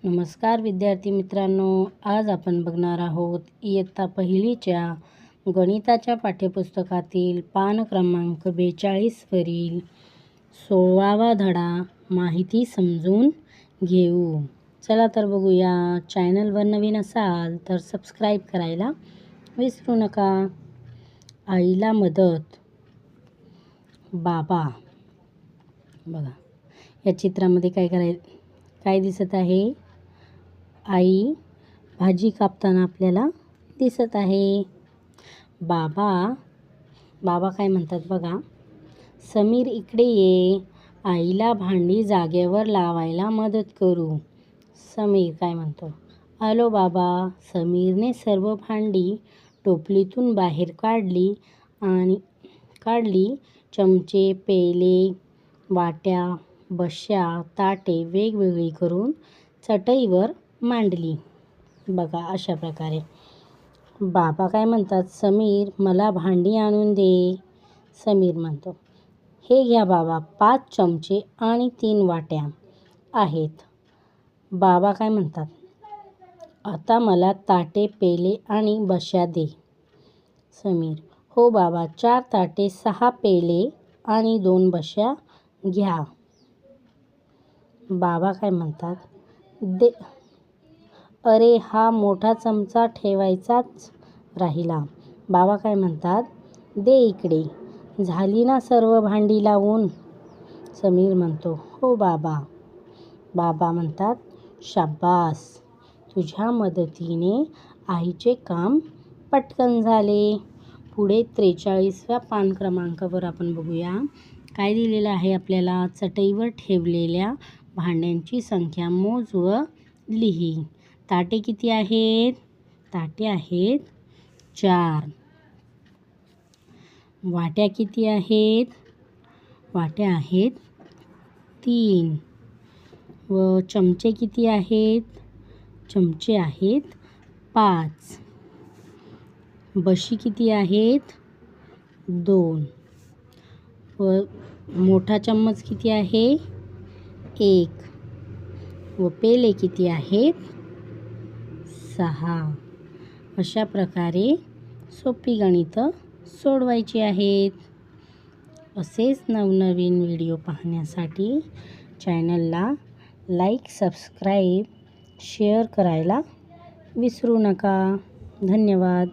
नमस्कार विद्यार्थी मित्रांनो, आज आपण बघणार आहोत इयत्ता पहिलीच्या गणिताच्या पाठ्यपुस्तकातील पान क्रमांक 42 वरील 16वा धडा माहिती समजून घेऊ। चला तर बघूया। चॅनलवर नवीन असाल तर सबस्क्राईब करायला विसरू नका। आईला मदत। बाबा बघा, या चित्रामध्ये काय दिसत आहे? आई भाजी कापताना आपल्याला दिसत आहे। बाबा काय म्हणतात बघा, समीर इकडे ये, आईला भांडी जागेवर लावायला मदत करू। समीर काय म्हणतो, आलो बाबा। समीरने सर्व भांडी टोपलीतून बाहेर काढली। चमचे, पेले, वाट्या, बश्या, ताटे वेगवेगळी करून चटईवर मांडली। बघा, अशा प्रकारे। बाबा काय म्हणतात, समीर मला भांडी आणून दे। समीर म्हणतो, हे घ्या बाबा, 5 चमचे आणि 3 वाट्या आहेत। बाबा काय म्हणतात, आता मला ताटे, पेले आणि बश्या दे। समीर, हो बाबा, 4 ताटे, 6 पेले आणि 2 बश्या घ्या। बाबा काय म्हणतात, दे, अरे हा मोठा चमचा ठेवायचाच राहिला। बाबा काय म्हणतात, दे इकडे, झाली ना सर्व भांडी लावून? समीर म्हणतो, हो बाबा। बाबा म्हणतात, शाब्बास, तुझ्या मदतीने आईचे काम पटकन झाले। पुढे 43व्या पान क्रमांकावर आपण बघूया। काय दिलेलं आहे आपल्याला? चटईवर ठेवलेल्या भांड्यांची संख्या मोज व लिही। ताटे किती आहेत? ताटे आहेत 4। वाट्या किती आहेत? वाट्या आहेत 3। व चमचे किती आहेत? चमचे आहेत 5। बशी किती आहेत? 2। व मोठा चम्मच किती आहे? 1। व पेले किती आहेत? 6। अशा प्रकारे सोपी गणितं सोडवायची आहेत। असेच नवनवीन व्हिडिओ पाहण्यासाठी चॅनलला लाईक, सबस्क्राईब, शेअर करायला विसरू नका। धन्यवाद।